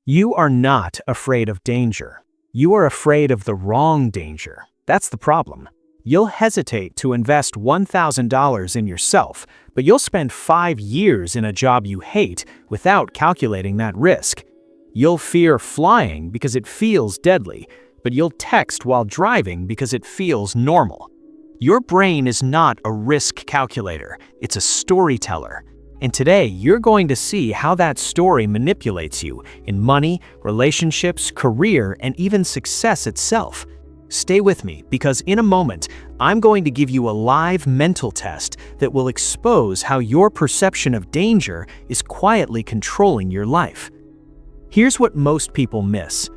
You are not afraid of danger. You are afraid of the wrong danger. That's the problem. You'll hesitate to invest $1,000 in yourself, but you'll spend 5 years in a job you hate without calculating that risk. You'll fear flying because it feels deadly, but you'll text while driving because it feels normal. Your brain is not a risk calculator, it's a storyteller. And today, you're going to see how that story manipulates you in money, relationships, career, and even success itself. Stay with me, because in a moment, I'm going to give you a live mental test that will expose how your perception of danger is quietly controlling your life. Here's what most people miss.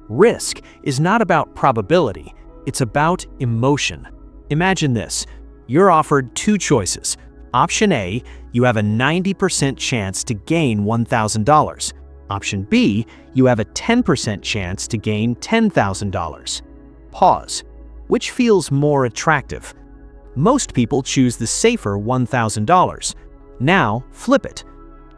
Risk is not about probability, it's about emotion. Imagine this. You're offered 2 choices. Option A, you have a 90% chance to gain $1,000. Option B, you have a 10% chance to gain $10,000. Pause. Which feels more attractive? Most people choose the safer $1,000. Now, flip it.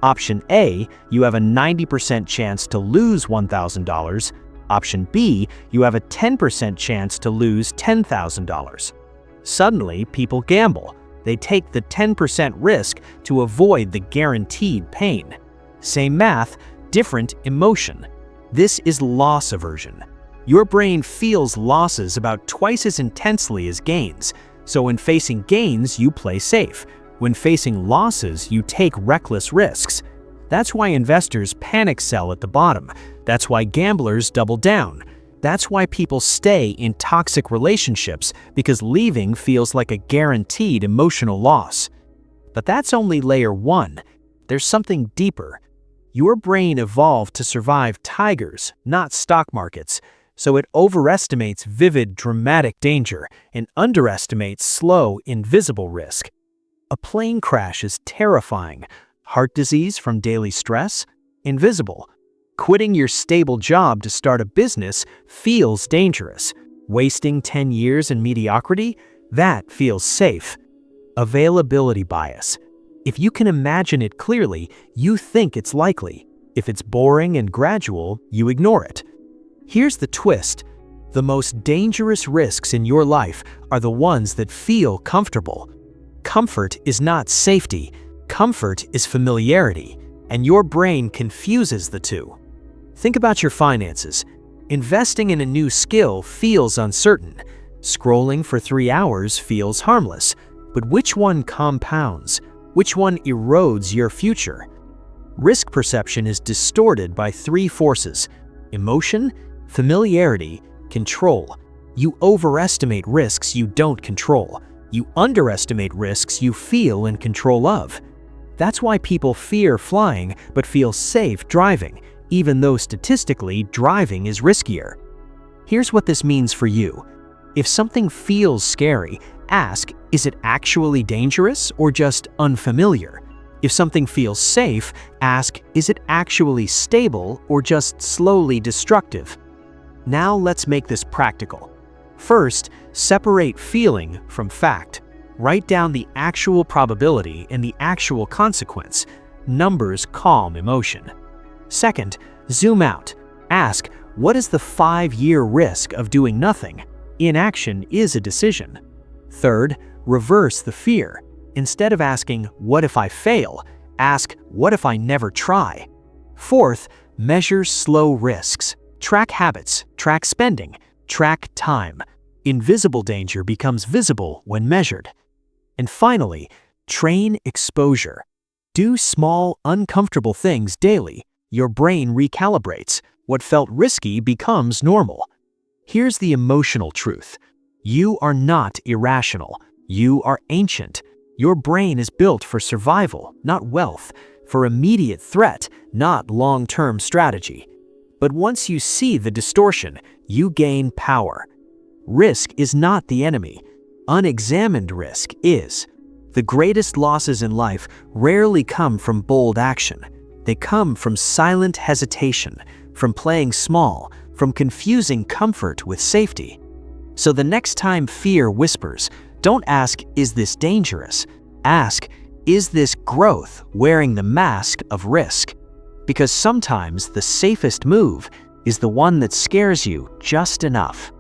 Option A, you have a 90% chance to lose $1,000. Option B, you have a 10% chance to lose $10,000. Suddenly, people gamble. They take the 10% risk to avoid the guaranteed pain. Same math, different emotion. This is loss aversion. Your brain feels losses about twice as intensely as gains. So when facing gains, you play safe. When facing losses, you take reckless risks. That's why investors panic sell at the bottom. That's why gamblers double down. That's why people stay in toxic relationships, because leaving feels like a guaranteed emotional loss. But that's only layer 1. There's something deeper. Your brain evolved to survive tigers, not stock markets, so it overestimates vivid, dramatic danger and underestimates slow, invisible risk. A plane crash is terrifying. Heart disease from daily stress? Invisible. Quitting your stable job to start a business feels dangerous. Wasting 10 years in mediocrity? That feels safe. Availability bias. If you can imagine it clearly, you think it's likely. If it's boring and gradual, you ignore it. Here's the twist. The most dangerous risks in your life are the ones that feel comfortable. Comfort is not safety. Comfort is familiarity, and your brain confuses the two. Think about your finances. Investing in a new skill feels uncertain. Scrolling for 3 hours feels harmless. But which one compounds? Which one erodes your future? Risk perception is distorted by 3 forces: emotion, familiarity, control. You overestimate risks you don't control. You underestimate risks you feel in control of. That's why people fear flying but feel safe driving, even though statistically driving is riskier. Here's what this means for you. If something feels scary, ask, is it actually dangerous or just unfamiliar? If something feels safe, ask, is it actually stable or just slowly destructive? Now let's make this practical. First, separate feeling from fact. Write down the actual probability and the actual consequence. Numbers calm emotion. Second, zoom out. Ask, what is the 5-year risk of doing nothing? Inaction is a decision. Third, reverse the fear. Instead of asking, what if I fail? Ask, what if I never try? Fourth, measure slow risks. Track habits, track spending, track time. Invisible danger becomes visible when measured. And finally, train exposure. Do small, uncomfortable things daily. Your brain recalibrates. What felt risky becomes normal. Here's the emotional truth. You are not irrational. You are ancient. Your brain is built for survival, not wealth, for immediate threat, not long-term strategy. But once you see the distortion, you gain power. Risk is not the enemy. Unexamined risk is. The greatest losses in life rarely come from bold action. They come from silent hesitation, from playing small, from confusing comfort with safety. So the next time fear whispers, don't ask, is this dangerous? Ask, is this growth wearing the mask of risk? Because sometimes the safest move is the one that scares you just enough.